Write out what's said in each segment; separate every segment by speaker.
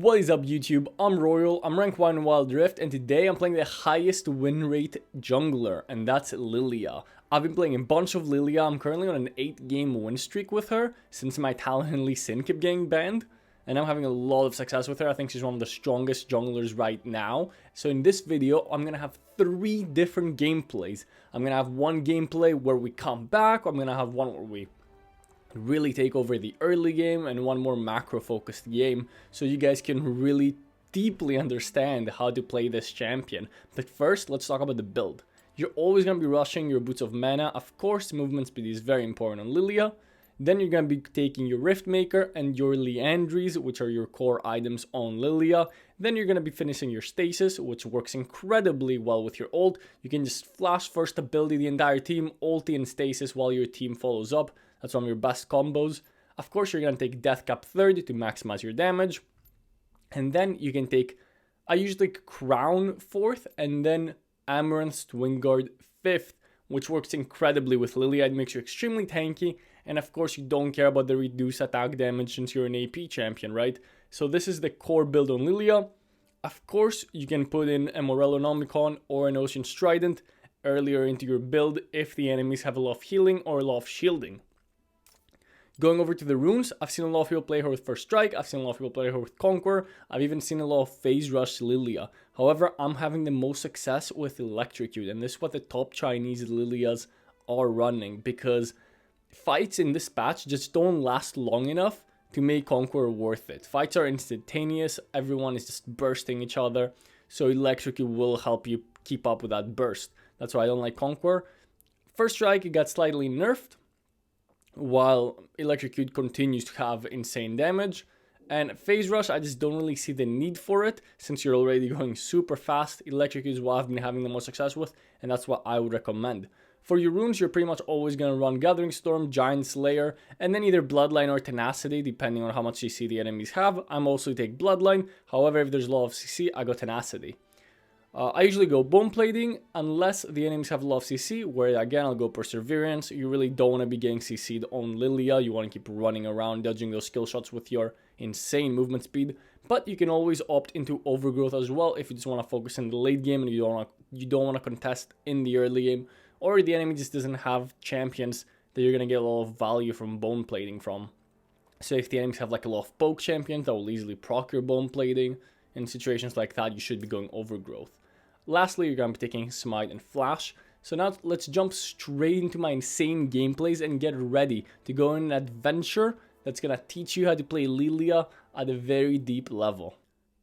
Speaker 1: What is up YouTube, I'm Royal, I'm rank 1 in Wild Rift, and today I'm playing the highest win rate jungler, and that's Lillia. I've been playing a bunch of Lillia. I'm currently on an 8-game win streak with her, since my Talon Lee Sin kept getting banned, and I'm having a lot of success with her. I think she's one of the strongest junglers right now. So in this video, I'm going to have 3 different gameplays. I'm going to have one gameplay where we come back, I'm going to have one where we really take over the early game, and one more macro focused game so you guys can really deeply understand how to play this champion. But first, let's talk about the build. You're always going to be rushing your Boots of Mana. Of course, movement speed is very important on Lillia. Then you're going to be taking your Rift Maker and your Liandries, which are your core items on Lillia. Then you're going to be finishing your Stasis, which works incredibly well with your ult. You can just flash first ability the entire team, ulti and Stasis while your team follows up. That's one of your best combos. Of course, you're going to take Death Cap third to maximize your damage. And then you can take, I usually take Crown fourth, and then Amaranth's Wingguard fifth, which works incredibly with Lillia. It makes you extremely tanky. And of course, you don't care about the reduced attack damage since you're an AP champion, right? So this is the core build on Lillia. Of course, you can put in a Morellonomicon or an Ocean Strident earlier into your build if the enemies have a lot of healing or a lot of shielding. Going over to the runes, I've seen a lot of people play her with First Strike, I've seen a lot of people play her with Conqueror, I've even seen a lot of Phase Rush Lillia. However, I'm having the most success with Electrocute, and this is what the top Chinese Lillias are running, because fights in this patch just don't last long enough to make Conqueror worth it. Fights are instantaneous, everyone is just bursting each other, so Electrocute will help you keep up with that burst. That's why I don't like Conqueror. First Strike, it got slightly nerfed, while Electrocute continues to have insane damage. And Phase Rush, I just don't really see the need for it, since you're already going super fast. Electrocute is what I've been having the most success with, and that's what I would recommend. For your runes, you're pretty much always going to run Gathering Storm, Giant Slayer, and then either Bloodline or Tenacity, depending on how much CC the enemies have. I'm also take Bloodline, however, if there's a lot of CC, I go Tenacity. I usually go Bone Plating unless the enemies have a lot of CC, where again I'll go Perseverance. You really don't want to be getting CC'd on Lillia. You want to keep running around, dodging those skill shots with your insane movement speed. But you can always opt into Overgrowth as well if you just want to focus in the late game and you don't want to contest in the early game, or the enemy just doesn't have champions that you're gonna get a lot of value from Bone Plating from. So if the enemies have like a lot of poke champions that will easily proc your Bone Plating, in situations like that you should be going Overgrowth. Lastly, you're going to be taking Smite and Flash. So now let's jump straight into my insane gameplays and get ready to go on an adventure that's going to teach you how to play Lillia at a very deep level.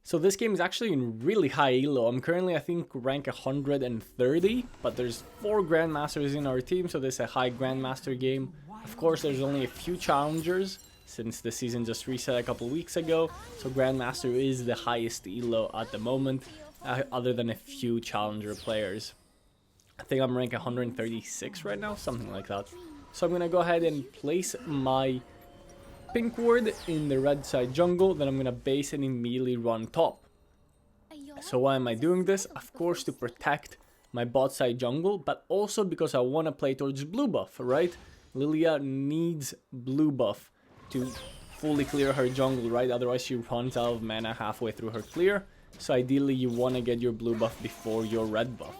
Speaker 1: So this game is actually in really high elo. I'm currently, I think, rank 130, but there's 4 Grandmasters in our team, so this is a high Grandmaster game. Of course, there's only a few challengers, since the season just reset a couple weeks ago, so Grandmaster is the highest elo at the moment. Other than a few challenger players. I think I'm rank 136 right now, something like that. So I'm gonna go ahead and place my pink ward in the red side jungle, then I'm gonna base and immediately run top. So why am I doing this? Of course, to protect my bot side jungle, but also because I want to play towards blue buff, right? Lillia needs blue buff to fully clear her jungle, right? Otherwise she runs out of mana halfway through her clear. So ideally you want to get your blue buff before your red buff.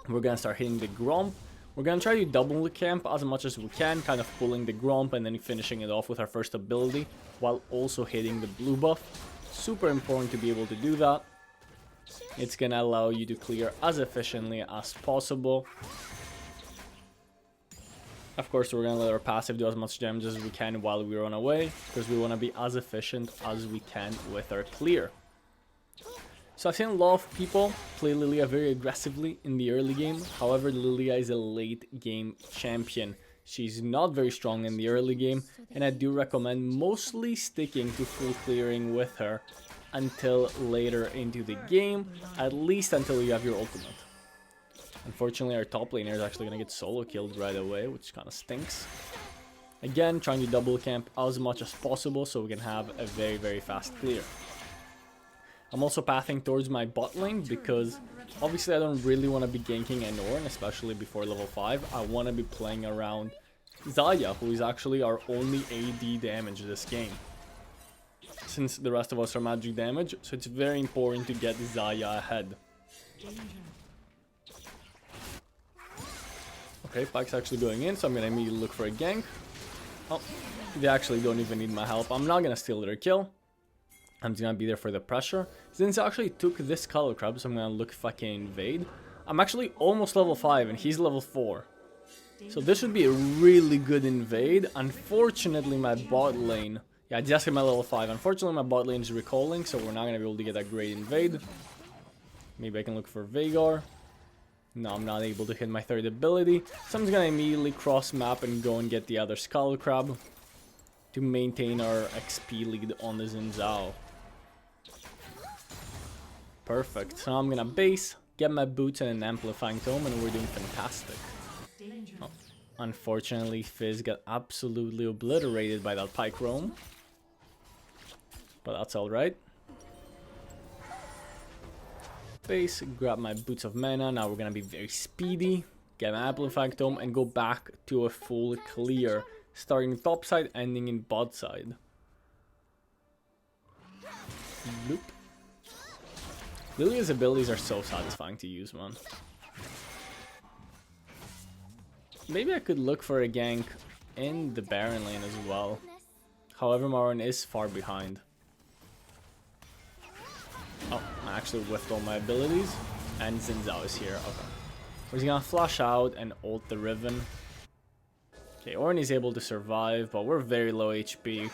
Speaker 1: We're going to start hitting the Gromp. We're going to try to double the camp as much as we can, kind of pulling the Gromp and then finishing it off with our first ability, while also hitting the blue buff. Super important to be able to do that. It's going to allow you to clear as efficiently as possible. Of course, we're going to let our passive do as much damage as we can while we run away, because we want to be as efficient as we can with our clear. So I've seen a lot of people play Lillia very aggressively in the early game. However, Lillia is a late game champion. She's not very strong in the early game, and I do recommend mostly sticking to full clearing with her until later into the game, at least until you have your ultimate. Unfortunately, our top laner is actually going to get solo killed right away, which kind of stinks. Again, trying to double camp as much as possible so we can have a very, very fast clear. I'm also pathing towards my bot lane because obviously I don't really want to be ganking Norn, especially before level 5. I want to be playing around Xayah, who is actually our only AD damage this game. since the rest of us are magic damage, so it's very important to get Xayah ahead. Okay, Pyke's actually going in, so I'm gonna immediately look for a gank. Oh, they actually don't even need my help. I'm not gonna steal their kill. I'm just gonna be there for the pressure. Since I actually took this color crab, so I'm gonna look if I can invade. I'm actually almost level 5 and he's level 4. So this should be a really good invade. Unfortunately, my bot lane... Yeah, I just hit my level 5. Unfortunately, my bot lane is recalling, so we're not gonna be able to get that great invade. Maybe I can look for Veigar. No, I'm not able to hit my third ability. So I'm just gonna immediately cross map and go and get the other Skull Crab to maintain our XP lead on the Xin Zhao. Perfect. So now I'm gonna base, get my boots and an amplifying tome, and we're doing fantastic. Oh, unfortunately, Fizz got absolutely obliterated by that Pyke roam. But that's alright. Base, grab my boots of mana. Now we're gonna be very speedy, get my amplifying tome, and go back to a full clear, starting top side, ending in bot side. Nope. Lillia's abilities are so satisfying to use, man. Maybe I could look for a gank in the Baron lane as well. However, Maron is far behind. Oh, I actually whiffed all my abilities. And Xin Zhao is here. Okay. We're just gonna flash out and ult the Riven. Okay, Ornn is able to survive, but we're very low HP.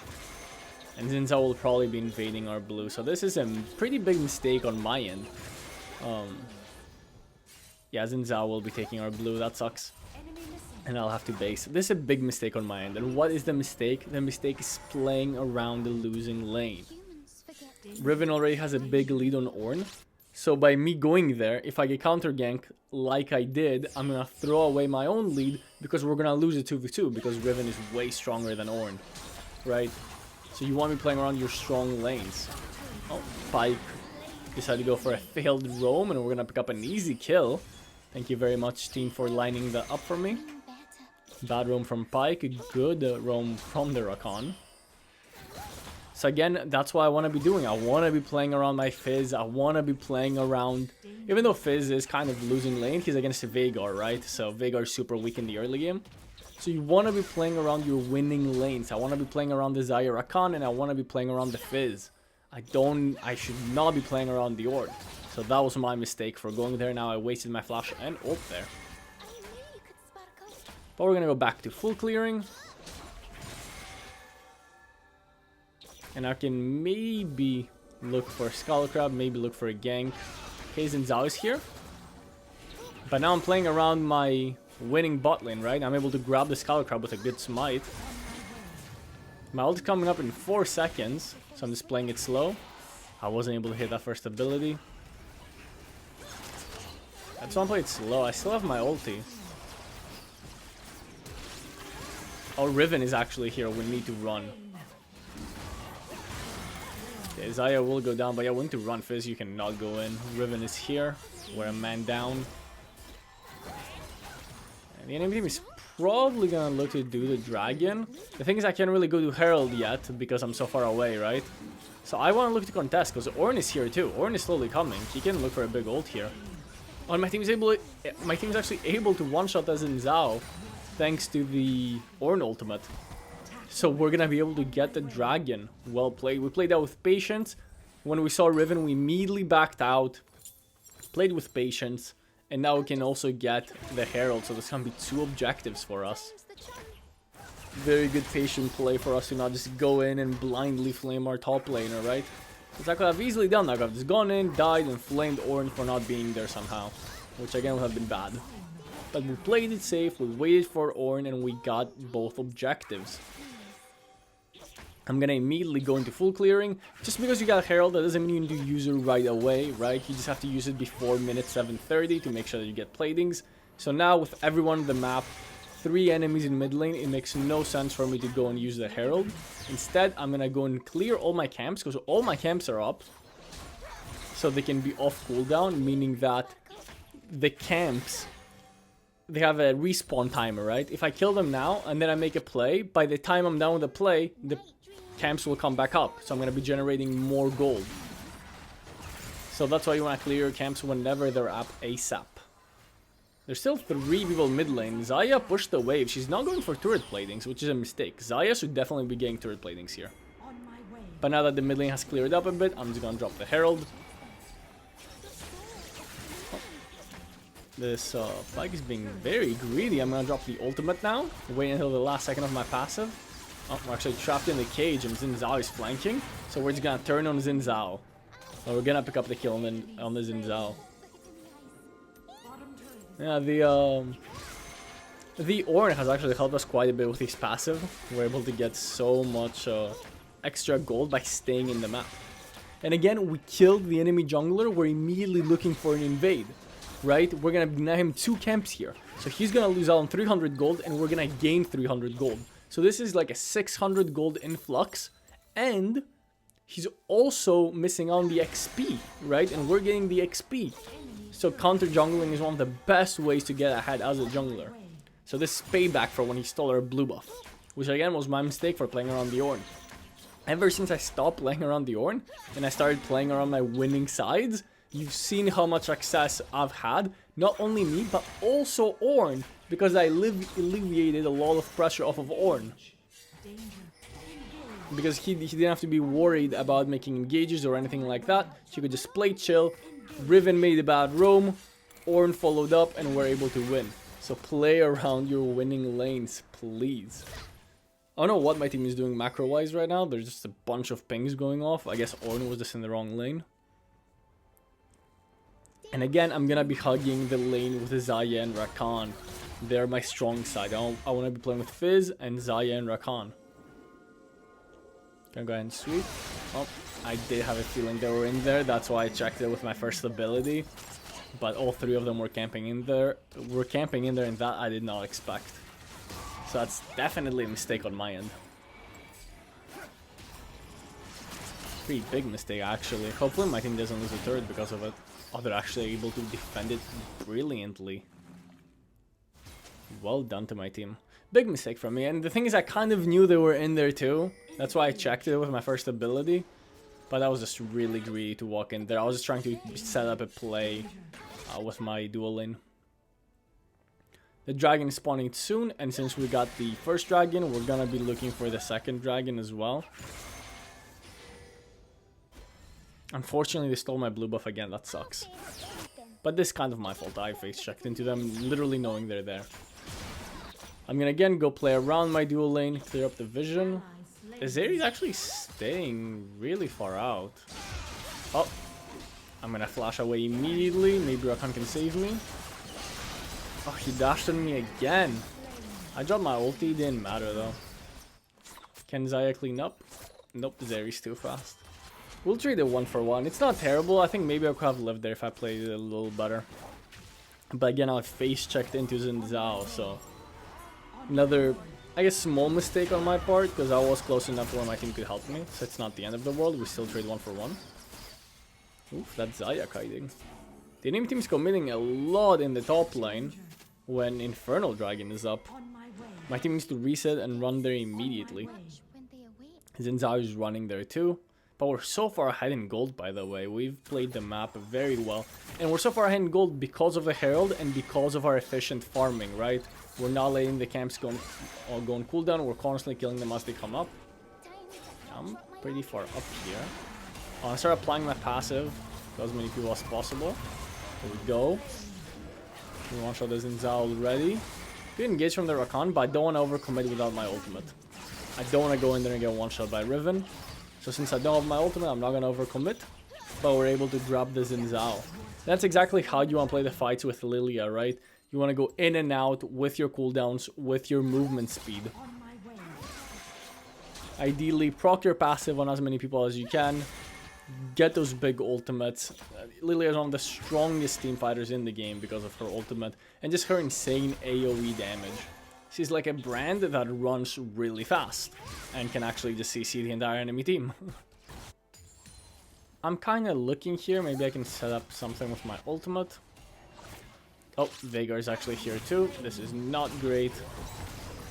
Speaker 1: And Xin Zhao will probably be invading our blue. So this is a pretty big mistake on my end. Yeah, Xin Zhao will be taking our blue. That sucks. And I'll have to base. This is a big mistake on my end. And what is the mistake? The mistake is playing around the losing lane. Riven already has a big lead on Ornn. So by me going there, if I get counter gank like I did, I'm gonna throw away my own lead because we're gonna lose a 2v2 because Riven is way stronger than Ornn. Right? So you want me playing around your strong lanes. Oh, Pyke decided to go for a failed roam and we're gonna pick up an easy kill. Thank you very much, team, for lining that up for me. Bad roam from Pyke, good roam from the Rakan. So again, that's what I want to be doing. I want to be playing around my Fizz. I want to be playing around... Even though Fizz is kind of losing lane, he's against Veigar, right? So Veigar is super weak in the early game. So you want to be playing around your winning lanes. I want to be playing around the Xayah Rakan, and I want to be playing around the Fizz. I should not be playing around the Ornn. So that was my mistake for going there. Now I wasted my flash and ult there. But we're going to go back to full clearing. And I can maybe look for a Skull Crab, maybe look for a gank. Okay, Xin Zhao is here. But now I'm playing around my winning bot lane, right? I'm able to grab the Skull Crab with a good smite. My ult is coming up in 4 seconds, so I'm just playing it slow. I wasn't able to hit that first ability. I just want to play it slow. I still have my ulti. Oh, Riven is actually here. We need to run. Okay, Xayah will go down, but yeah, we need to run. Fizz, you cannot go in. Riven is here. We're a man down. And the enemy team is probably gonna look to do the dragon. The thing is, I can't really go to Herald yet because I'm so far away, right? So I want to look to contest because Ornn is here too. Ornn is slowly coming. He can look for a big ult here. Oh, and my team is actually able to one-shot as in Zhao thanks to the Ornn ultimate. So we're gonna be able to get the dragon. Well played. We played that with patience. When we saw Riven, we immediately backed out. Played with patience. And now we can also get the Herald. So there's gonna be 2 objectives for us. Very good patient play for us to not just go in and blindly flame our top laner, right? Because I could have easily done that. I could have just gone in, died, and flamed Ornn for not being there somehow. Which again would have been bad. But we played it safe, we waited for Ornn, and we got both objectives. I'm gonna immediately go into full clearing. Just because you got Herald, that doesn't mean you need to use it right away, right? You just have to use it before minute 7:30 to make sure that you get platings. So now with everyone on the map, 3 enemies in mid lane, it makes no sense for me to go and use the Herald. Instead, I'm gonna go and clear all my camps, because all my camps are up. So they can be off cooldown, meaning that the camps, they have a respawn timer, right? If I kill them now and then I make a play, by the time I'm done with the play, camps will come back up. So I'm going to be generating more gold. So that's why you want to clear your camps whenever they're up ASAP. There's still 3 people mid lane. Xayah pushed the wave. She's not going for turret platings, which is a mistake. Xayah should definitely be getting turret platings here. But now that the mid lane has cleared up a bit, I'm just going to drop the Herald. This Pyke is being very greedy. I'm going to drop the ultimate now. Wait until the last second of my passive. Oh, we're actually trapped in the cage and Xin Zhao is flanking. So we're just going to turn on Xin Zhao. So we're going to pick up the kill on the Xin Zhao. Yeah, the Ornn has actually helped us quite a bit with his passive. We're able to get so much extra gold by staying in the map. And again, we killed the enemy jungler. We're immediately looking for an invade. Right? We're going to deny him 2 camps here. So he's going to lose out on 300 gold and we're going to gain 300 gold. So this is like a 600 gold influx. And he's also missing out on the XP, right? And we're getting the XP. So counter jungling is one of the best ways to get ahead as a jungler. So this is payback for when he stole our blue buff. Which again was my mistake for playing around the Ornn. Ever since I stopped playing around the Ornn and I started playing around my winning sides, you've seen how much success I've had, not only me, but also Ornn, because I alleviated a lot of pressure off of Ornn. Because he didn't have to be worried about making engages or anything like that. She could just play chill. Riven made a bad roam, Ornn followed up, and we're able to win. So play around your winning lanes, please. I don't know what my team is doing macro-wise right now. There's just a bunch of pings going off. I guess Ornn was just in the wrong lane. And again, I'm gonna be hugging the lane with Xayah and Rakan. They're my strong side. I want to be playing with Fizz and Xayah and Rakan. Gonna go ahead and sweep. Oh, I did have a feeling they were in there. That's why I checked it with my first ability. But all 3 of them were camping in there. And that I did not expect. So that's definitely a mistake on my end. Pretty big mistake, actually. Hopefully my team doesn't lose a turret because of it. Oh, they're actually able to defend it brilliantly. Well done to my team. Big mistake from me. And the thing is, I kind of knew they were in there too. That's why I checked it with my first ability. But I was just really greedy to walk in there. I was just trying to set up a play with my dual lane. The dragon is spawning soon. And since we got the first dragon, we're going to be looking for the second dragon as well. Unfortunately, they stole my blue buff again. That sucks. But this is kind of my fault. I face checked into them, literally knowing they're there. I'm gonna again go play around my dual lane, clear up the vision. Azeri's actually staying really far out. Oh, I'm gonna flash away immediately. Maybe Rakan can save me. Oh, he dashed on me again. I dropped my ulti, didn't matter though. Can Xayah clean up? Nope, Zeri's too fast. We'll trade it 1-for-1. It's not terrible. I think maybe I could have lived there if I played it a little better. But again, I face checked into Xin Zhao, so another, I guess, small mistake on my part, because I was close enough where my team could help me. So it's not the end of the world. We still trade 1-for-1. Oof, that's Xayah kiting. The enemy team is committing a lot in the top lane when Infernal Dragon is up. My team needs to reset and run there immediately. Xin Zhao is running there too. But we're so far ahead in gold, by the way. We've played the map very well. And we're so far ahead in gold because of the Herald and because of our efficient farming, right? We're not letting the camps go on cooldown. We're constantly killing them as they come up. I'm pretty far up here. I want to start applying my passive to as many people as possible. Here we go. We one-shot this in Zhao already. Good engage from the Rakan, but I don't want to overcommit without my ultimate. I don't want to go in there and get one-shot by Riven. So since I don't have my ultimate, I'm not going to overcommit. But we're able to grab the Xin Zhao. That's exactly how you want to play the fights with Lillia, right? You want to go in and out with your cooldowns, with your movement speed. Ideally, proc your passive on as many people as you can. Get those big ultimates. Lillia is one of the strongest team fighters in the game because of her ultimate. And just her insane AoE damage. She's like a brand that runs really fast and can actually just CC the entire enemy team. I'm kind of looking here. Maybe I can set up something with my ultimate. Oh, Veigar is actually here too. This is not great.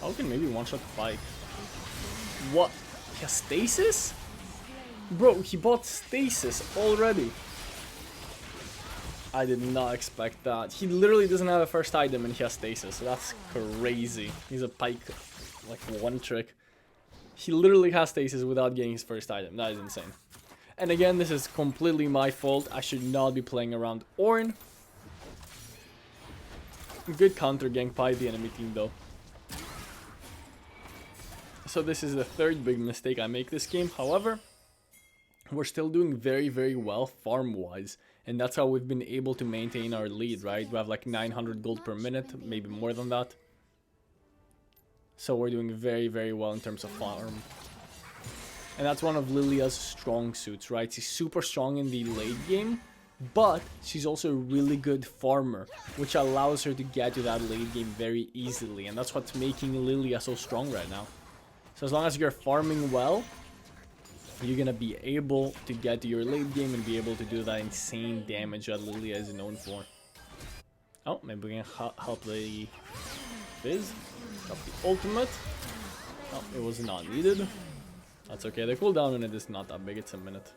Speaker 1: Oh, we can maybe one-shot Pyke. What? He has stasis? Bro, he bought stasis already. I did not expect that. He literally doesn't have a first item and he has stasis. That's crazy. He's a pike, like one trick. He literally has stasis without getting his first item. That is insane. And again, this is completely my fault. I should not be playing around Ornn. Good counter gank by the enemy team though. So this is the third big mistake I make this game. However, we're still doing very, very well farm-wise. And that's how we've been able to maintain our lead, right? We have like 900 gold per minute, maybe more than that. So we're doing very, very well in terms of farm. And that's one of Lillia's strong suits, right? She's super strong in the late game, but she's also a really good farmer, which allows her to get to that late game very easily. And that's what's making Lillia so strong right now. So as long as you're farming well, you're gonna be able to get to your late game and be able to do that insane damage that Lillia is known for. Oh, maybe we can help the Fizz. Help the ultimate. Oh, it was not needed. That's okay. The cooldown on it is not that big. It's a minute.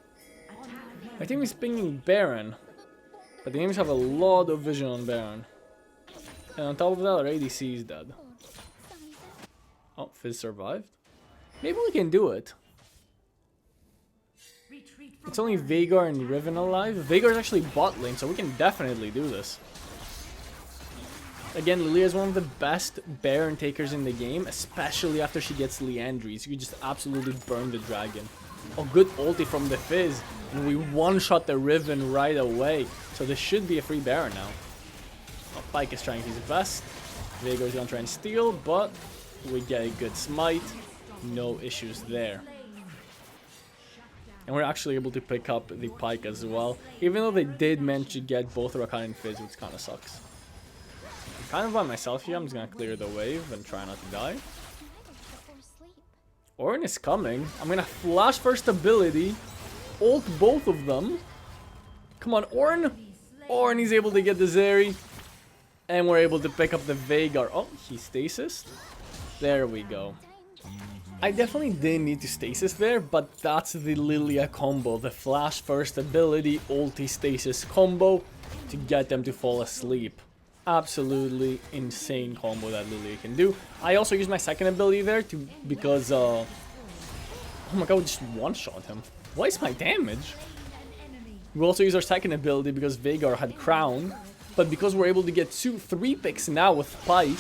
Speaker 1: I think he's pinging Baron, but the enemies have a lot of vision on Baron. And on top of that, our ADC is dead. Oh, Fizz survived. Maybe we can do it. It's only Veigar and Riven alive. Veigar is actually bot lane, so we can definitely do this. Again, Lillia is one of the best Baron takers in the game, especially after she gets Liandry's. You just absolutely burn the dragon. Oh, good ulti from the Fizz. And we one-shot the Riven right away. So this should be a free Baron now. Oh, Pyke is trying his best. Veigar is going to try and steal, but we get a good smite. No issues there. And we're actually able to pick up the Pyke as well. Even though they did manage to get both Rakan and Fizz, which kind of sucks. I'm kind of by myself here. I'm just going to clear the wave and try not to die. Ornn is coming. I'm going to flash first ability. Ult both of them. Come on, Ornn. Ornn is able to get the Zeri. And we're able to pick up the Veigar. Oh, he stasis. There we go. I definitely didn't need to stasis there, but that's the Lillia combo. The flash first ability, ulti stasis combo to get them to fall asleep. Absolutely insane combo that Lillia can do. I also used my second ability there because oh my god, we just one-shot him. Why is my damage? We also use our second ability because Veigar had Crown, but because we're able to get 3 picks now with Pyke,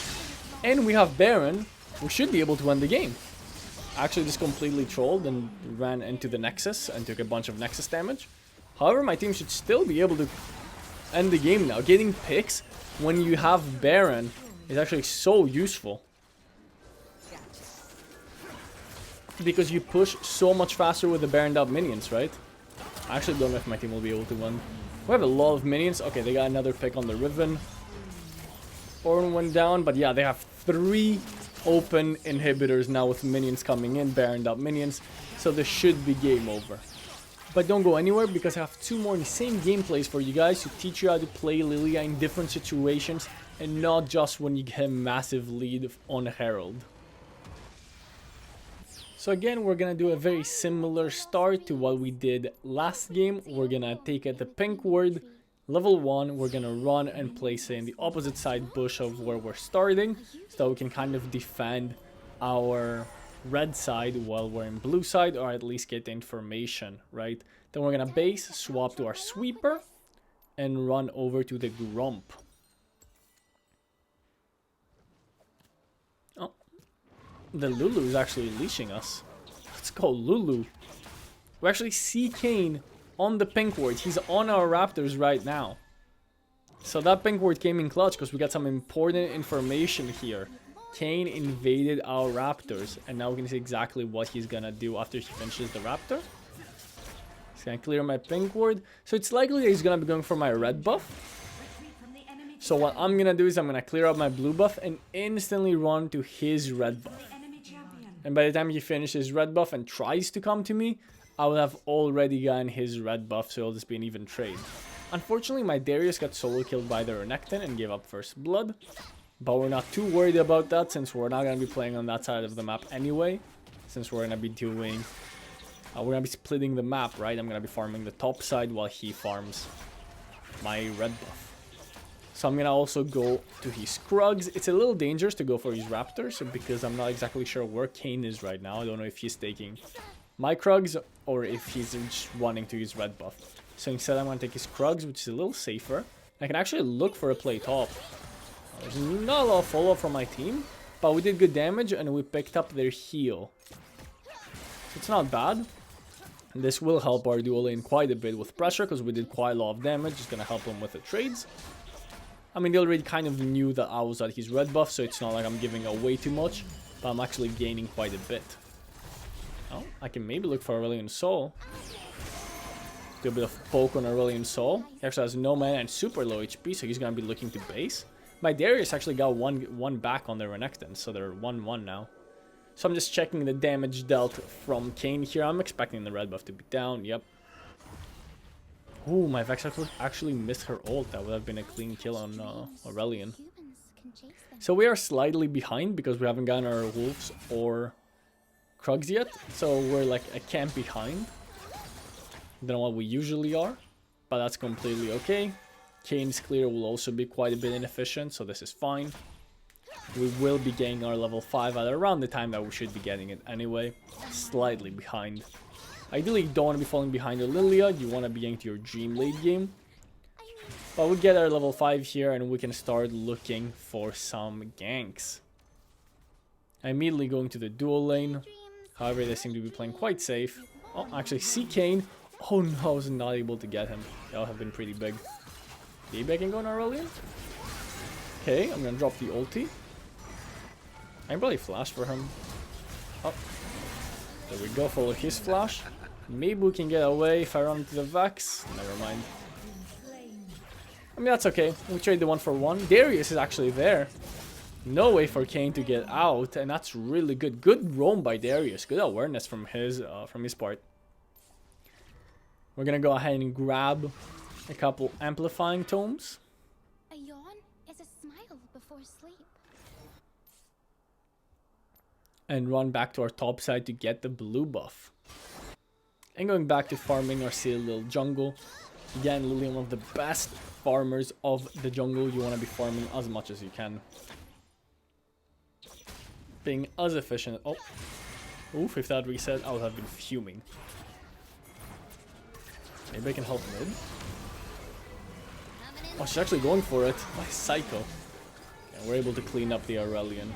Speaker 1: and we have Baron, we should be able to win the game. Actually just completely trolled and ran into the Nexus and took a bunch of Nexus damage. However, my team should still be able to end the game now. Getting picks when you have Baron is actually so useful. Because you push so much faster with the Baroned up minions, right? I actually don't know if my team will be able to win. We have a lot of minions. Okay, they got another pick on the Riven. Ornn went down, but yeah, they have 3 open inhibitors now with minions coming in, Baroned up minions, so this should be game over. But don't go anywhere because I have 2 more insane gameplays for you guys to teach you how to play Lillia in different situations and not just when you get a massive lead on Herald. So again, we're gonna do a very similar start to what we did last game. We're gonna take at the pink ward. Level 1, we're gonna run and place it in the opposite side bush of where we're starting, so we can kind of defend our red side while we're in blue side, or at least get the information, right? Then we're gonna base, swap to our sweeper, and run over to the Grump. Oh, the Lulu is actually leashing us. Let's go, Lulu. We actually see Kayn on the pink ward. He's on our raptors right now. So that pink ward came in clutch because we got some important information here. Kayn invaded our raptors, and now we can see exactly what he's gonna do after he finishes the raptor. He's gonna clear my pink ward. So it's likely that he's gonna be going for my red buff. So what I'm gonna do is I'm gonna clear up my blue buff and instantly run to his red buff. And by the time he finishes red buff and tries to come to me, I will have already gotten his red buff, so it'll just be an even trade. Unfortunately, my Darius got solo killed by the Renekton and gave up first blood. But we're not too worried about that since we're not going to be playing on that side of the map anyway. since we're gonna be doing... we're gonna be splitting the map, right? I'm gonna be farming the top side while he farms my red buff. So I'm gonna also go to his Krugs. It's a little dangerous to go for his Raptors because I'm not exactly sure where Kane is right now. I don't know if he's taking my Krugs or if he's just running to his red buff. So instead I'm gonna take his Krugs, which is a little safer. I can actually look for a play top. There's not a lot of follow-up from my team, but we did good damage and we picked up their heal. So it's not bad. And this will help our duo lane quite a bit with pressure because we did quite a lot of damage. It's gonna help him with the trades. I mean, they already kind of knew that I was at his red buff, so it's not like I'm giving away too much, but I'm actually gaining quite a bit. Oh, I can maybe look for Aurelion Sol. Do a bit of poke on Aurelion Sol. He actually has no mana and super low HP, so he's gonna be looking to base. My Darius actually got one back on their Renekton, so they're 1-1 now. So I'm just checking the damage dealt from Kane here. I'm expecting the red buff to be down, yep. Ooh, my Vex actually missed her ult. That would have been a clean kill on Aurelion. So we are slightly behind because we haven't gotten our wolves or Krugs yet. So we're like a camp behind than what we usually are. But that's completely okay. Kane's clear will also be quite a bit inefficient, so this is fine. We will be getting our level 5 at around the time that we should be getting it anyway. Slightly behind. Ideally, you don't want to be falling behind the Lillia. You want to be getting to your dream late game. But we get our level 5 here and we can start looking for some ganks. I'm immediately going to the dual lane. However, they seem to be playing quite safe. Oh, actually, see Kane. Oh no, I was not able to get him. That would have been pretty big. Maybe I can go on Aurelion? Okay, I'm going to drop the ulti. I can probably flash for him. Oh. There we go, follow his flash. Maybe we can get away if I run into the Vex. Never mind. I mean, that's okay. We trade the 1-for-1. Darius is actually there. No way for Kane to get out, and that's really good. Good roam by Darius. Good awareness from his part. We're gonna go ahead and grab a couple amplifying tomes.
Speaker 2: A yawn is a smile before sleep.
Speaker 1: And run back to our top side to get the blue buff. And going back to farming our silly little jungle. Again, Lillia, one of the best farmers of the jungle. You want to be farming as much as you can. Being as efficient. Oh. Oof, if that reset, I would have been fuming. Maybe I can help mid. Oh, she's actually going for it. My Psycho. And we're able to clean up the Aurelion.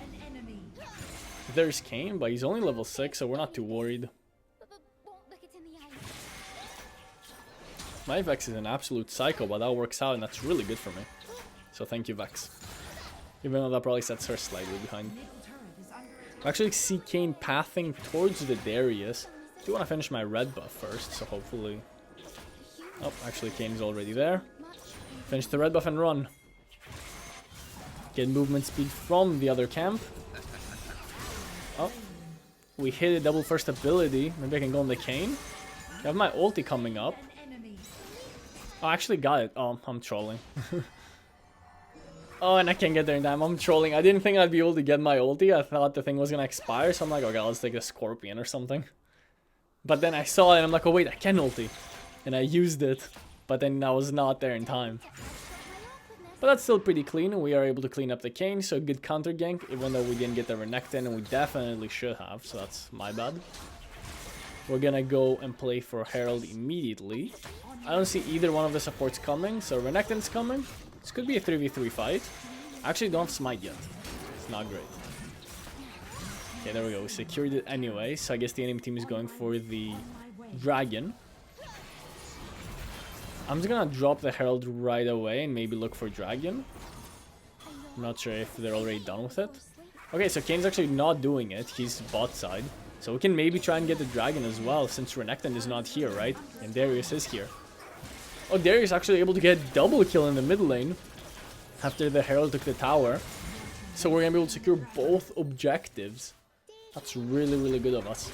Speaker 1: There's Kane, but he's only level 6, so we're not too worried. My Vex is an absolute psycho, but that works out, and that's really good for me. So thank you, Vex. Even though that probably sets her slightly behind. I actually see Kane pathing towards the Darius. I do want to finish my red buff first, so hopefully... Oh, actually Kane's already there. Finish the red buff and run. Get movement speed from the other camp. Oh, we hit a double first ability. Maybe I can go on the Kane. I have my ulti coming up. Oh, I actually got it. Oh, I'm trolling. Oh, and I can't get there in time. I'm trolling. I didn't think I'd be able to get my ulti. I thought the thing was gonna expire, so I'm like, okay, let's take a Scorpion or something. But then I saw it and I'm like, oh wait, I can ulti. And I used it, but then I was not there in time. But that's still pretty clean. We are able to clean up the Kane, so good counter gank, even though we didn't get the Renekton, and we definitely should have, so that's my bad. We're gonna go and play for Herald immediately. I don't see either one of the supports coming, so Renekton's coming. This could be a 3v3 fight. I actually don't have Smite yet. It's not great. Okay, there we go. We secured it anyway, so I guess the enemy team is going for the Dragon. I'm just gonna drop the Herald right away and maybe look for Dragon. I'm not sure if they're already done with it. Okay, so Kane's actually not doing it. He's bot side. So we can maybe try and get the Dragon as well, since Renekton is not here, right? And Darius is here. Oh, Darius actually able to get double kill in the mid lane after the Herald took the tower. So we're gonna be able to secure both objectives. That's really, really good of us.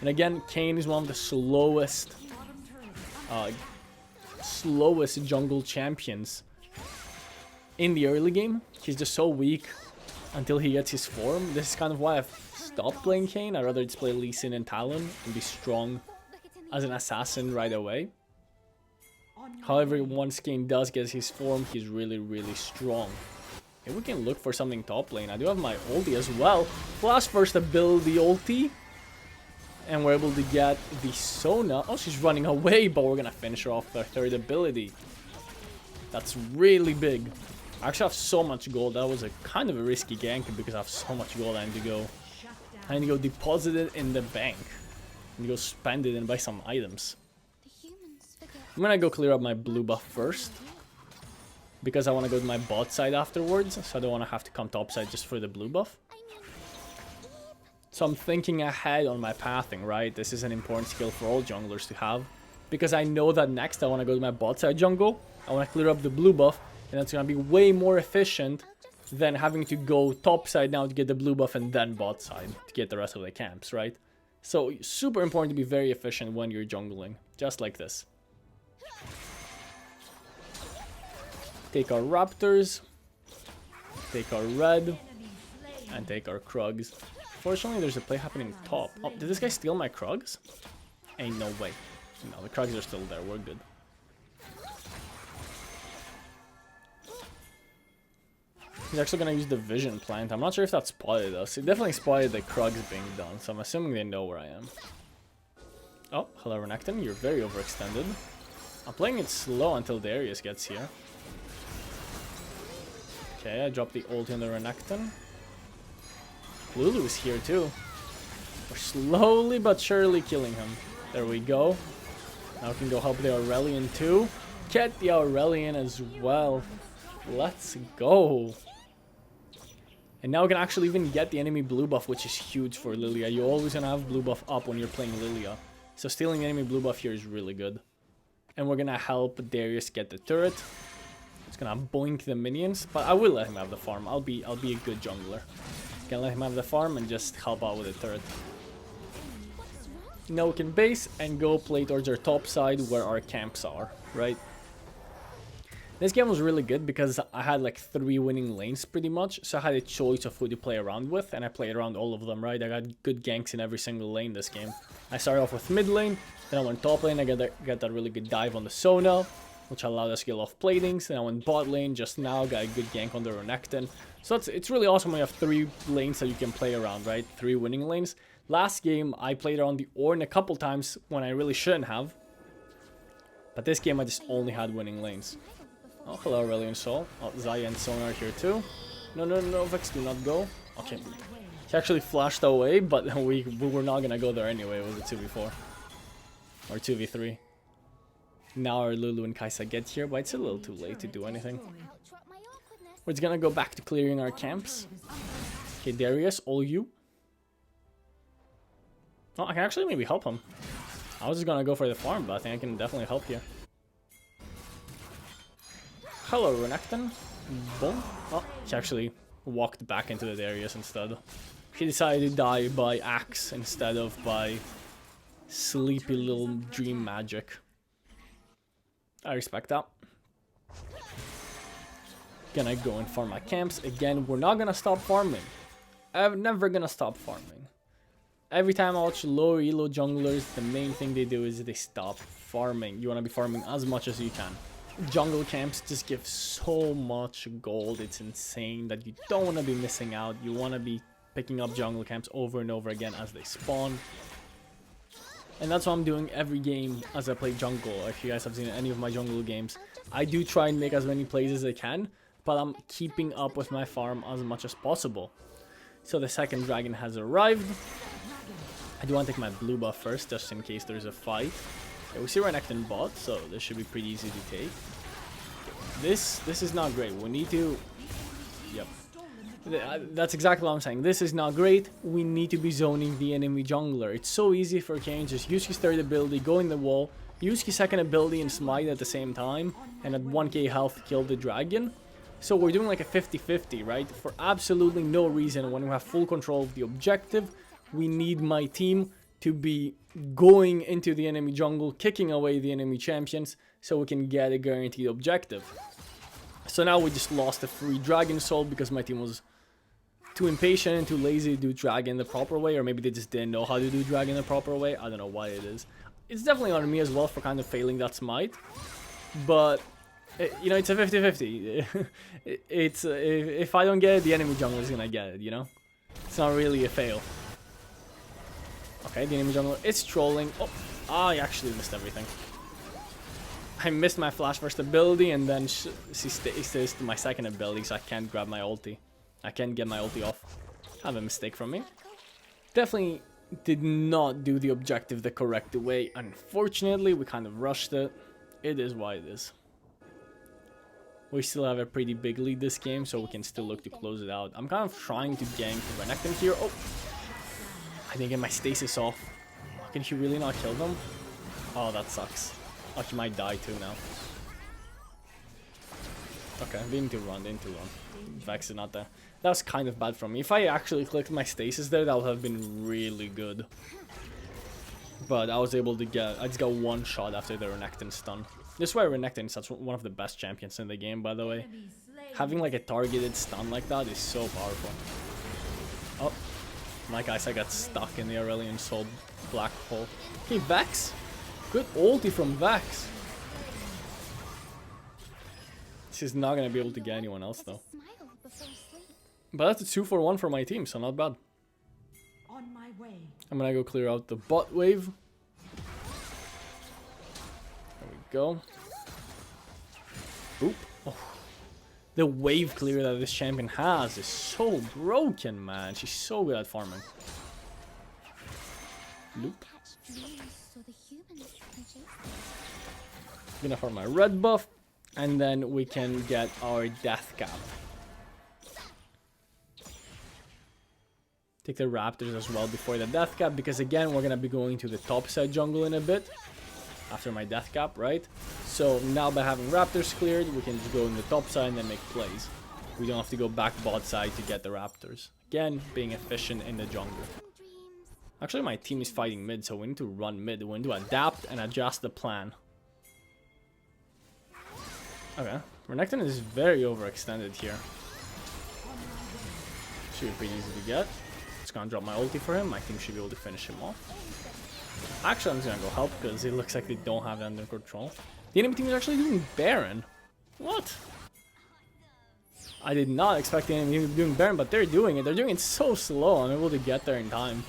Speaker 1: And again, Kane is one of the slowest jungle champions in the early game. He's just so weak until he gets his form. This is kind of why I've stop playing Kayn. I'd rather just play Lee Sin and Talon and be strong as an assassin right away. However, once Kayn does get his form, he's really, really strong. Okay, we can look for something top lane. I do have my ulti as well. Flash first ability ulti. And we're able to get the Sona. Oh, she's running away, but we're going to finish her off with our third ability. That's really big. I actually have so much gold. That was a kind of a risky gank because I have so much gold. I need to go deposit it in the bank. And go spend it and buy some items. I'm gonna go clear up my blue buff first. Because I want to go to my bot side afterwards. So I don't want to have to come top side just for the blue buff. So I'm thinking ahead on my pathing, right? This is an important skill for all junglers to have. Because I know that next I want to go to my bot side jungle. I want to clear up the blue buff. And that's going to be way more efficient than having to go top side now to get the blue buff and then bot side to get the rest of the camps, right? So super important to be very efficient when you're jungling. Just like this. Take our raptors. Take our red. And take our Krugs. Fortunately, there's a play happening top. Oh, did this guy steal my Krugs? Ain't no way. No, the Krugs are still there. We're good. He's actually going to use the vision plant. I'm not sure if that spotted us. It definitely spotted the Krugs being done, so I'm assuming they know where I am. Oh, hello Renekton. You're very overextended. I'm playing it slow until Darius gets here. Okay, I dropped the ult on the Renekton. Lulu is here too. We're slowly but surely killing him. There we go. Now we can go help the Aurelion too. Get the Aurelion as well. Let's go. And now we can actually even get the enemy blue buff, which is huge for Lillia. You're always going to have blue buff up when you're playing Lillia. So stealing the enemy blue buff here is really good. And we're going to help Darius get the turret. It's going to boink the minions. But I will let him have the farm. I'll be a good jungler. Gonna let him have the farm and just help out with the turret. Now we can base and go play towards our top side where our camps are, right? This game was really good because I had like 3 winning lanes pretty much. So I had a choice of who to play around with and I played around all of them, right? I got good ganks in every single lane this game. I started off with mid lane, then I went top lane, I got that really good dive on the Sona, which allowed us to get off platings. Then I went bot lane just now, got a good gank on the Renekton. So it's really awesome when you have 3 lanes that you can play around, right? 3 winning lanes. Last game, I played around the Ornn a couple times when I really shouldn't have. But this game, I just only had winning lanes. Oh, hello, Aurelion Sol. Oh, Xayah and Sona are here too. No, Vex, do not go. Okay. He actually flashed away, but we were not gonna go there anyway. It was a 2v4. Or 2v3. Now our Lulu and Kai'Sa get here, but it's a little too late to do anything. We're just gonna go back to clearing our camps. Okay, Darius, all you. Oh, I can actually maybe help him. I was just gonna go for the farm, but I think I can definitely help here. Hello, Renekton. Boom. Oh, he actually walked back into the Darius instead. He decided to die by axe instead of by sleepy little dream magic. I respect that. Gonna go and farm my camps. Again, we're not gonna stop farming. I'm never gonna stop farming. Every time I watch low elo junglers, the main thing they do is they stop farming. You wanna be farming as much as you can. Jungle camps just give so much gold. It's insane that you don't want to be missing out. You want to be picking up jungle camps over and over again as they spawn. And that's what I'm doing every game as I play jungle. If you guys have seen any of my jungle games, I do try and make as many plays as I can, but I'm keeping up with my farm as much as possible. So the second dragon has arrived. I do want to take my blue buff first, just in case there's a fight. Okay, we see Renekton bot, so this should be pretty easy to take. Okay, this is not great. We need to... Yep. That's exactly what I'm saying. This is not great. We need to be zoning the enemy jungler. It's so easy for Kayn. Just use his third ability, go in the wall, use his second ability and smite at the same time, and at 1k health kill the dragon. So we're doing like a 50-50, right? For absolutely no reason. When we have full control of the objective, we need my team to be going into the enemy jungle, kicking away the enemy champions, so we can get a guaranteed objective. So now we just lost a free dragon soul because my team was too impatient and too lazy to do dragon the proper way, or maybe they just didn't know how to do dragon the proper way. I don't know why it is. It's definitely on me as well for kind of failing that smite, but you know, it's a 50-50. It's if I don't get it, the enemy jungler is gonna get it, you know? It's not really a fail. Okay, the enemy jungler is trolling. Oh, I actually missed everything. I missed my flash first ability, and then she stays to my second ability, so I can't grab my ulti. I can't get my ulti off. Have a mistake from me. Definitely did not do the objective the correct way. Unfortunately, we kind of rushed it. It is what it is. We still have a pretty big lead this game, so we can still look to close it out. I'm kind of trying to gank Renekton here. Oh! I didn't get my stasis off. Can he really not kill them? Oh, that sucks. Oh, he might die too now. Okay, they need to run, Vex is not there. That was kind of bad from me. If I actually clicked my stasis there, that would have been really good. But I was able to get... I just got one shot after the Renekton stun. This is why Renekton is such one of the best champions in the game, by the way. Having like a targeted stun like that is so powerful. Oh, my guys, I got stuck in the Aurelion Soul black hole. Okay, Vex. Good ulti from Vex. This is not going to be able to get anyone else though. But that's a 2-for-1 for my team, so not bad. I'm going to go clear out the bot wave. There we go. Oop. Oh. The wave clear that this champion has is so broken, man. She's so good at farming. Loop. Gonna farm my red buff, and then we can get our death cap. Take the raptors as well before the death cap, because again we're gonna be going to the top side jungle in a bit after my death cap, right? So now by having raptors cleared, we can just go in the top side and then make plays. We don't have to go back bot side to get the raptors. Again, being efficient in the jungle. Actually, my team is fighting mid, so we need to run mid. We need to adapt and adjust the plan. Okay, Renekton is very overextended here. Should be pretty easy to get. Just gonna drop my ulti for him. My team should be able to finish him off. Actually, I'm just gonna go help because it looks like they don't have it under control. The enemy team is actually doing Baron. What? I did not expect the enemy team to be doing Baron, but they're doing it. They're doing it so slow. I'm able to get there in time.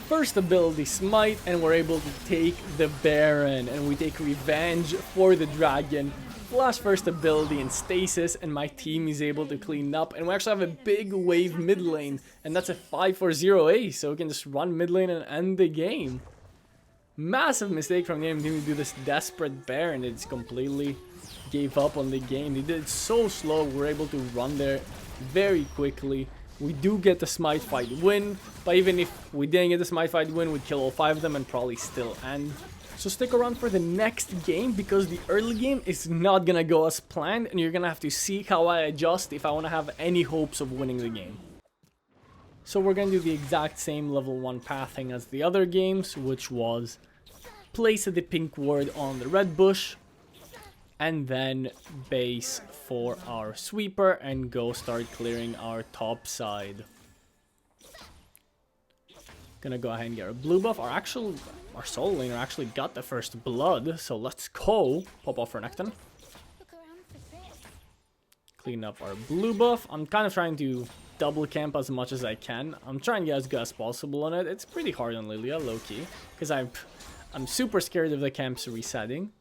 Speaker 1: First ability, Smite, and we're able to take the Baron. And we take revenge for the dragon. Flash first ability and stasis, and my team is able to clean up. And we actually have a big wave mid lane. And that's a 5-4-0 ace, so we can just run mid lane and end the game. Massive mistake from the enemy team to do this desperate Baron. They just completely gave up on the game. They did it so slow. We're able to run there very quickly. We do get the Smite fight win, but even if we didn't get the Smite fight win, we'd kill all 5 of them and probably still end. So stick around for the next game, because the early game is not gonna go as planned, and you're gonna have to see how I adjust if I want to have any hopes of winning the game. So we're gonna do the exact same level 1 pathing as the other games, which was place the pink ward on the red bush, and then base for our sweeper and go start clearing our top side. Gonna go ahead and get our blue buff. Our soul laner actually got the first blood, so let's go. Pop off Renekton. Clean up our blue buff. I'm kind of trying to double camp as much as I can. I'm trying to get as good as possible on it. It's pretty hard on Lillia, low-key, because I'm super scared of the camps resetting.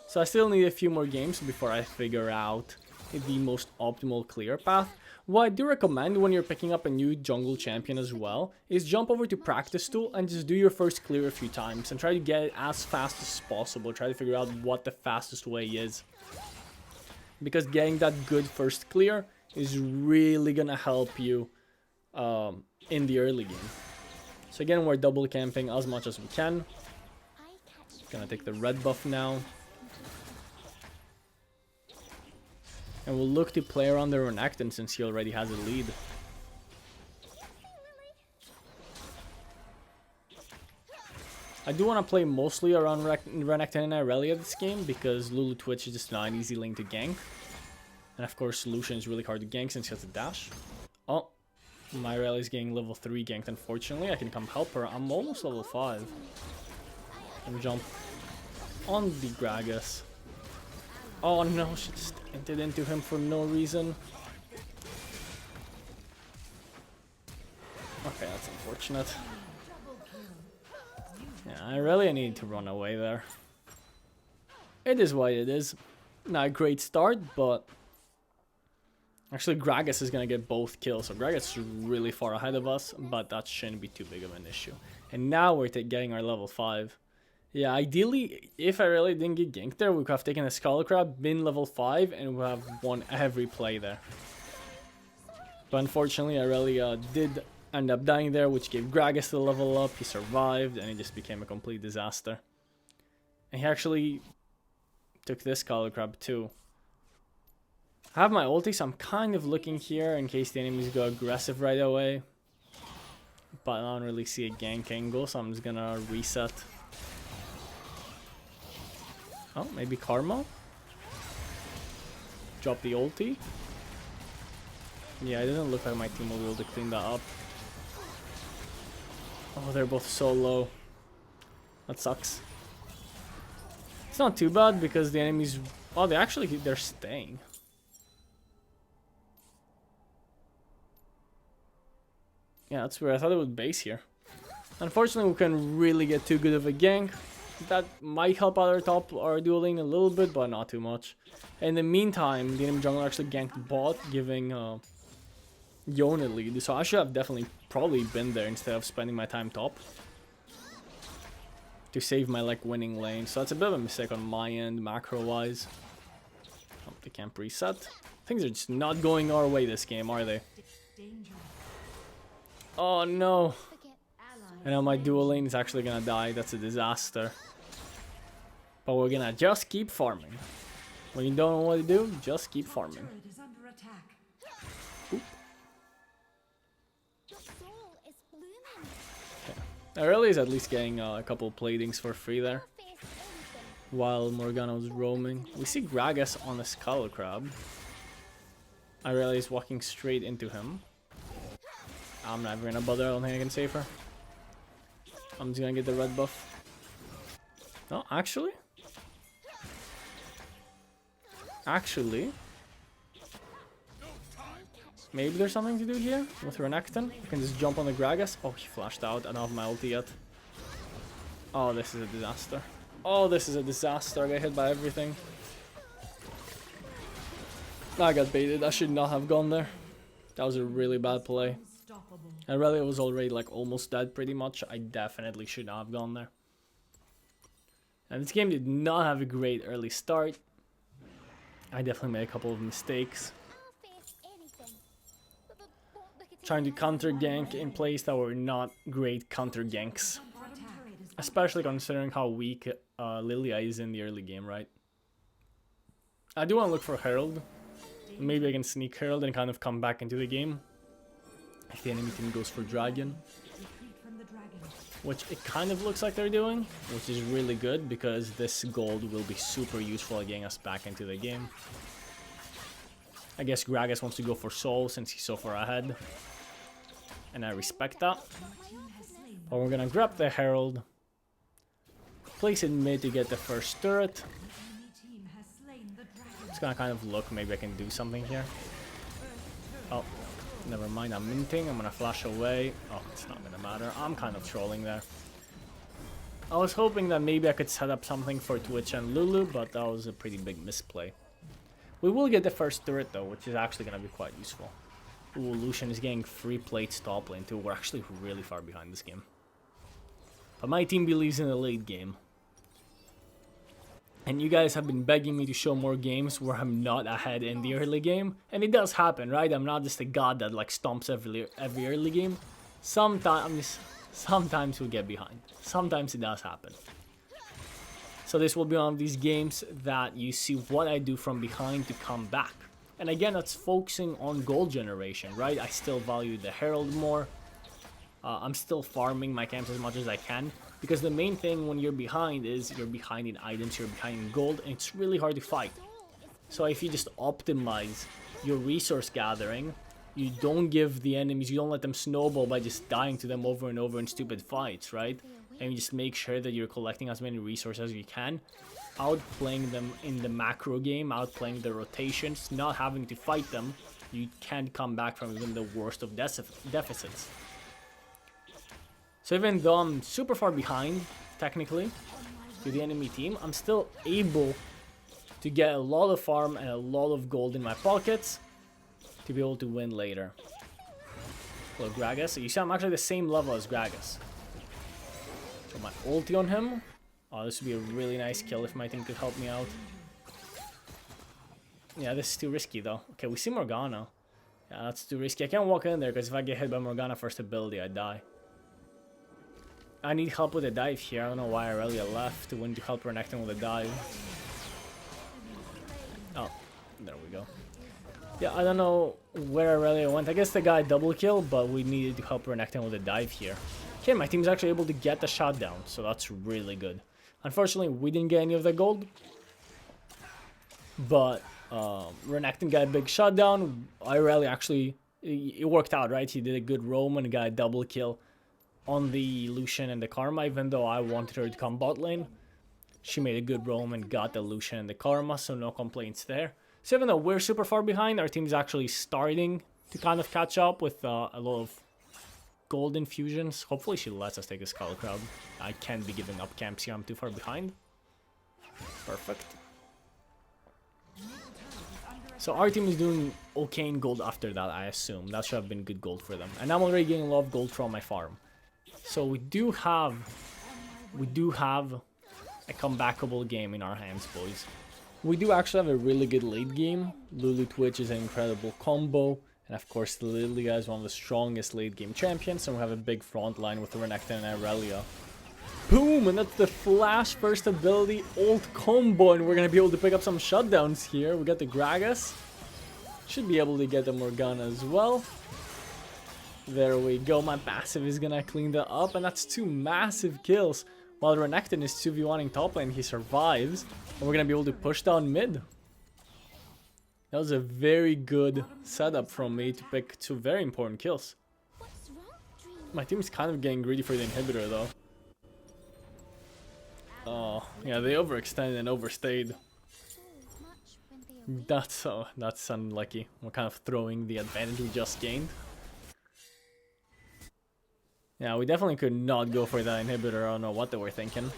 Speaker 1: So I still need a few more games before I figure out the most optimal clear path. What I do recommend when you're picking up a new jungle champion as well is jump over to practice tool and just do your first clear a few times and try to get it as fast as possible. Try to figure out what the fastest way is, because getting that good first clear is really gonna help you in the early game. So again, we're double camping as much as we can. Gonna take the red buff now. And we'll look to play around the Renekton since he already has a lead. I do want to play mostly around Renekton and Irelia this game, because Lulu Twitch is just not an easy lane to gank. And of course Lucian is really hard to gank since he has a dash. Oh, My Rally's getting level 3 ganked, unfortunately. I can come help her. I'm almost level 5. And jump on the Gragas. Oh no, she just entered into him for no reason. Okay, that's unfortunate. Yeah, I really need to run away there. It is what it is. Not a great start, but... Actually, Gragas is gonna get both kills, so Gragas is really far ahead of us, but that shouldn't be too big of an issue. And now we're getting our level 5. Yeah, ideally, if I really didn't get ganked there, we could have taken a Skull Crab, been level 5, and we have won every play there. But unfortunately, I really did end up dying there, which gave Gragas the level up. He survived, and it just became a complete disaster. And he actually took this Skull Crab too. I have my ulti, so I'm kind of looking here in case the enemies go aggressive right away. But I don't really see a gank angle, so I'm just gonna reset. Oh, maybe Karma? Drop the ulti? Yeah, it doesn't look like my team will be able to clean that up. Oh, they're both so low. That sucks. It's not too bad because the enemies... Oh, they're staying. Yeah, that's where I thought it would base here. Unfortunately, we couldn't really get too good of a gank. That might help out our duo lane a little bit, but not too much. In the meantime, the enemy jungler actually ganked bot, giving Yone a lead. So I should have definitely probably been there instead of spending my time top. To save my like winning lane. So that's a bit of a mistake on my end, macro-wise. Oh, they can't reset. Things are just not going our way this game, are they? Oh no. I know my duo lane is actually gonna die. That's a disaster. But we're gonna just keep farming. When you don't know what to do, just keep farming. Oop. Okay. Aurelia is at least getting a couple of platings for free there. While Morgana was roaming. We see Gragas on a Skull Crab. Aurelia is walking straight into him. I'm never gonna bother, I don't think I can save her. I'm just gonna get the red buff. No, actually? Maybe there's something to do here with Renekton. You can just jump on the Gragas. Oh, he flashed out. I don't have my ulti yet. Oh, this is a disaster. Oh, this is a disaster. I got hit by everything. I got baited. I should not have gone there. That was a really bad play. I really was already like almost dead pretty much. I definitely should not have gone there. And this game did not have a great early start. I definitely made a couple of mistakes. Trying to counter gank in plays that were not great counter ganks. Especially considering how weak Lillia is in the early game, right? I do want to look for Herald. Maybe I can sneak Herald and kind of come back into the game. If the enemy team goes for Dragon. Which it kind of looks like they're doing. Which is really good because this gold will be super useful at getting us back into the game. I guess Gragas wants to go for Soul since he's so far ahead. And I respect that. But we're gonna grab the Herald. Place it mid to get the first turret. Just gonna kind of look, maybe I can do something here. Oh. Never mind, I'm minting. I'm gonna flash away. Oh, it's not gonna matter. I'm kind of trolling there. I was hoping that maybe I could set up something for Twitch and Lulu, but that was a pretty big misplay. We will get the first turret though, which is actually gonna be quite useful. Ooh, Lucian is getting free plates top lane too. We're actually really far behind this game. But my team believes in the late game. And you guys have been begging me to show more games where I'm not ahead in the early game. And it does happen, right? I'm not just a god that like stomps every early game. Sometimes we get behind. Sometimes it does happen. So this will be one of these games that you see what I do from behind to come back. And again, that's focusing on gold generation, right? I still value the Herald more. I'm still farming my camps as much as I can. Because the main thing when you're behind is you're behind in items, you're behind in gold, and it's really hard to fight. So if you just optimize your resource gathering, you don't give the enemies, you don't let them snowball by just dying to them over and over in stupid fights, right? And you just make sure that you're collecting as many resources as you can, outplaying them in the macro game, outplaying the rotations, not having to fight them. You can't come back from even the worst of deficits. So even though I'm super far behind, technically, to the enemy team, I'm still able to get a lot of farm and a lot of gold in my pockets to be able to win later. Look, Gragas, you see I'm actually the same level as Gragas. So my ulti on him. Oh, this would be a really nice kill if my team could help me out. Yeah, this is too risky though. Okay, we see Morgana. Yeah, that's too risky. I can't walk in there because if I get hit by Morgana first ability, I die. I need help with a dive here. I don't know why Aurelia left. When to help Renekton with a dive. Oh, there we go. Yeah, I don't know where Aurelia went. I guess the guy double kill, but we needed to help Renekton with a dive here. Okay, my team's actually able to get the shot down, so that's really good. Unfortunately, we didn't get any of the gold. But Renekton got a big shutdown. Aurelia actually, it worked out, right? He did a good roam and got a double kill on the Lucian and the Karma, even though I wanted her to come bot lane. She made a good roam and got the Lucian and the Karma, so no complaints there. So even though we're super far behind, our team's actually starting to kind of catch up with a lot of gold infusions. Hopefully she lets us take a Skull Crowd. I can't be giving up camps here, I'm too far behind. Perfect. So our team is doing okay in gold after that, I assume. That should have been good gold for them. And I'm already getting a lot of gold from my farm. So we do have a comebackable game in our hands, boys. We do actually have a really good late game. Lulu Twitch is an incredible combo. And of course, Lillia is one of the strongest late game champions. And we have a big front line with Renekton and Aurelia. Boom! And that's the flash first ability ult combo. And we're going to be able to pick up some shutdowns here. We got the Gragas. Should be able to get the Morgana as well. There we go. My passive is going to clean that up. And that's 2 massive kills. While Renekton is 2v1ing top lane, he survives. And we're going to be able to push down mid. That was a very good setup from me to pick 2 very important kills. My team is kind of getting greedy for the inhibitor though. Oh, yeah, they overextended and overstayed. That's unlucky. We're kind of throwing the advantage we just gained. Yeah, we definitely could not go for that inhibitor. I don't know what they were thinking.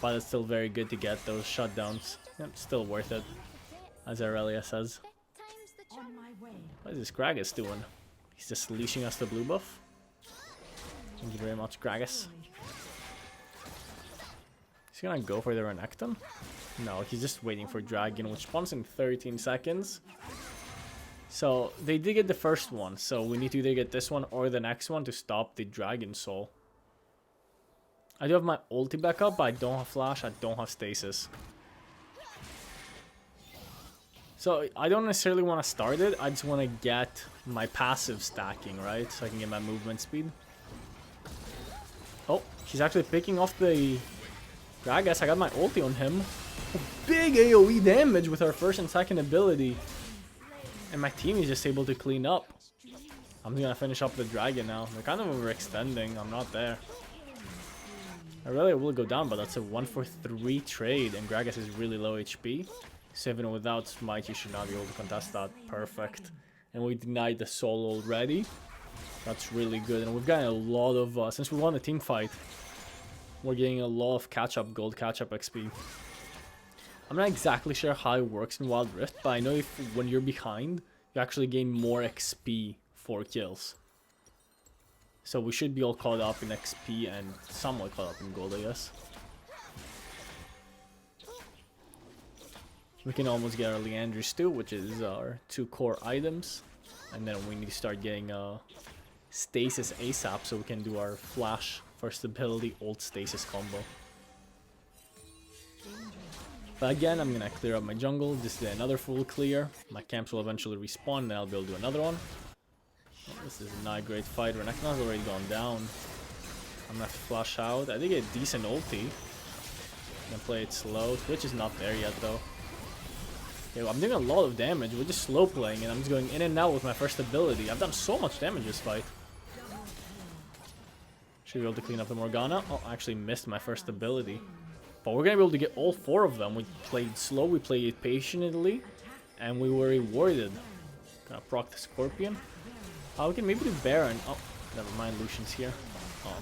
Speaker 1: But it's still very good to get those shutdowns. Yep, still worth it, as Aurelia says. What is this Gragas doing? He's just leashing us the blue buff. Thank you very much, Gragas. Is he gonna go for the Renekton? No, he's just waiting for Dragon, which spawns in 13 seconds. So, they did get the first one, so we need to either get this one or the next one to stop the Dragon Soul. I do have my ulti back up, but I don't have flash, I don't have stasis. So, I don't necessarily want to start it, I just want to get my passive stacking, right? So I can get my movement speed. Oh, he's actually picking off the Gragas. I got my ulti on him. Big AoE damage with our first and second ability. And my team is just able to clean up. I'm gonna finish up the dragon now. They're kind of overextending. I'm not there. I really will go down, but that's a 1-for-3 trade. And Gragas is really low HP. So even without smite, you should not be able to contest that. Perfect. And we denied the soul already. That's really good. And we've gotten a lot of... since we won the team fight, we're getting a lot of catch-up gold, catch-up XP. I'm not exactly sure how it works in Wild Rift, but I know if when you're behind, you actually gain more XP for kills. So we should be all caught up in XP and somewhat caught up in gold, I guess. We can almost get our Leandris too, which is our 2 core items. And then we need to start getting stasis ASAP so we can do our flash first ability ult stasis combo. But again, I'm gonna clear up my jungle. Just do another full clear. My camps will eventually respawn, and I'll be able to do another one. Oh, this is not a great fight. Renekton's already gone down. I'm gonna have to flash out. I did get a decent ulti. I'm gonna play it slow. Twitch is not there yet though. Okay, I'm doing a lot of damage. We're just slow playing and I'm just going in and out with my first ability. I've done so much damage this fight. Should be able to clean up the Morgana. Oh, I actually missed my first ability. But we're going to be able to get all 4 of them. We played slow, we played patiently, and we were rewarded. Gonna proc the Scorpion. Oh, we can maybe do Baron. Oh, never mind, Lucian's here. Oh.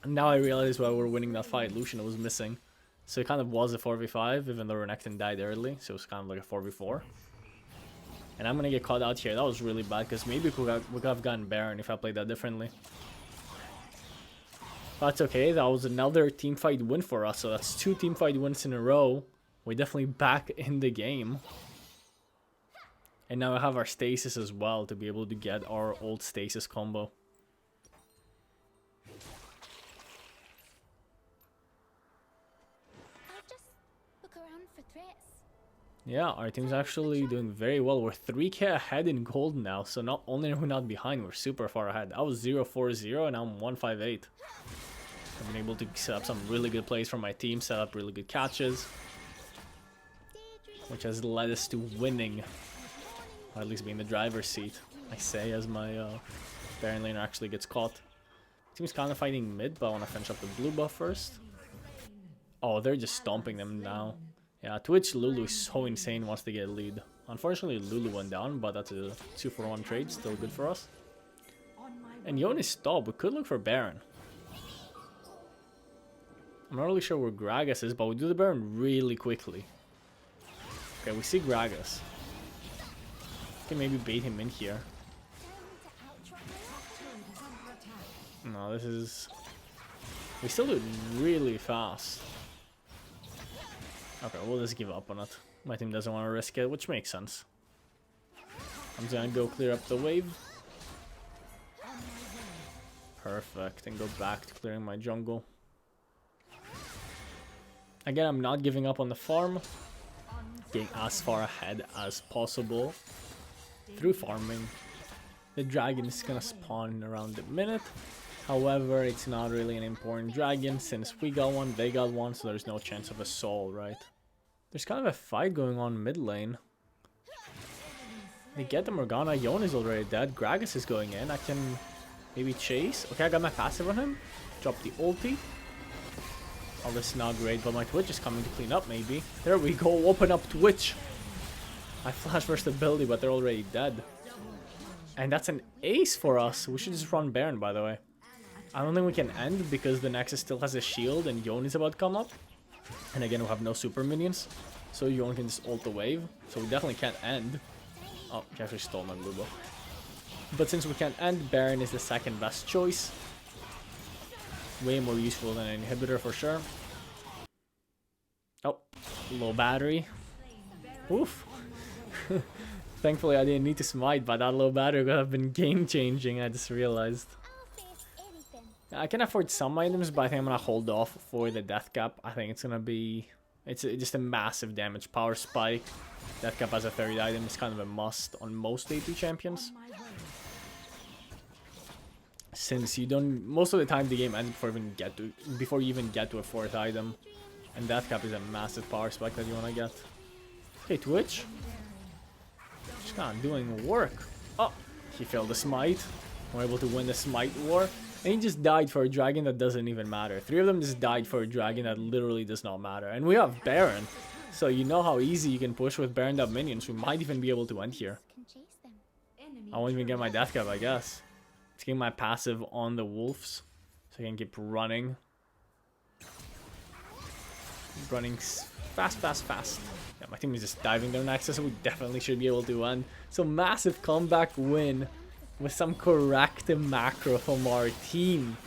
Speaker 1: And now I realize why we're winning that fight. Lucian was missing. So it kind of was a 4v5, even though Renekton died early. So it was kind of like a 4v4. And I'm going to get caught out here. That was really bad, because maybe we could have gotten Baron if I played that differently. That's okay, that was another teamfight win for us, so that's 2 teamfight wins in a row. We're definitely back in the game. And now I have our stasis as well to be able to get our old stasis combo.
Speaker 2: I'll just look around for threats.
Speaker 1: Yeah, our team's actually doing very well. We're 3k ahead in gold now, so not only are we not behind, we're super far ahead. I was 0-4-0 and now I'm 1-5-8. I've been able to set up some really good plays for my team, set up really good catches, which has led us to winning, or at least being the driver's seat, I say, as my Baron laner actually gets caught. Team's kind of fighting mid, but I want to finish up the blue buff first. Oh, they're just stomping them now. Yeah, Twitch Lulu is so insane, wants to get a lead. Unfortunately, Lulu went down, but that's a 2-for-1 trade, still good for us. And Yone stopped. We could look for Baron. I'm not really sure where Gragas is, but we do the Baron really quickly. Okay, we see Gragas. Can maybe bait him in here. No, this is... We still do it really fast. Okay, we'll just give up on it. My team doesn't want to risk it, which makes sense. I'm just gonna go clear up the wave. Perfect, and go back to clearing my jungle. Again, I'm not giving up on the farm. Getting as far ahead as possible through farming. The dragon is gonna spawn in around a minute. However, it's not really an important dragon since we got one, they got one, so there's no chance of a soul, right? There's kind of a fight going on mid lane. They get the Morgana, Yone is already dead, Gragas is going in, I can maybe chase. Okay, I got my passive on him. Drop the ulti. Oh, this is not great, but my Twitch is coming to clean up, maybe. There we go, open up Twitch. I flash first ability, but they're already dead. And that's an ace for us. We should just run Baron, by the way. I don't think we can end because the Nexus still has a shield and Yone is about to come up. And again, we have no super minions. So Yone can just ult the wave. So we definitely can't end. Oh, he actually stole my blue buff. But since we can't end, Baron is the second best choice. Way more useful than an inhibitor for sure. Oh, low battery. Oof. Thankfully I didn't need to smite, but that low battery would have been game changing, I just realized. I can afford some items, but I think I'm gonna hold off for the death cap. I think it's gonna be... It's just a massive damage. Power spike. Death cap as a third item is kind of a must on most AP champions. Since you don't... Most of the time the game ends before you even get to a fourth item. And death cap is a massive power spike that you wanna get. Okay, Twitch. Just kind of doing work. Oh, he failed the smite. We're able to win the smite war. And he just died for a dragon that doesn't even matter. 3 of them just died for a dragon that literally does not matter. And we have Baron. So you know how easy you can push with Baroned up minions. We might even be able to end here. I won't even get my death cap, I guess. Let's get my passive on the wolves. So I can keep running. Running fast, fast, fast. Yeah, my team is just diving their Nexus, so we definitely should be able to end. So massive comeback win with some correct macro from our team.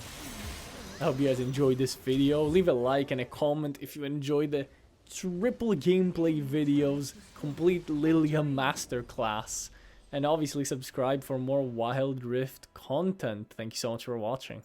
Speaker 1: I hope you guys enjoyed this video. Leave a like and a comment if you enjoyed the triple gameplay videos, complete Lillia masterclass, and obviously subscribe for more Wild Rift content. Thank you so much for watching.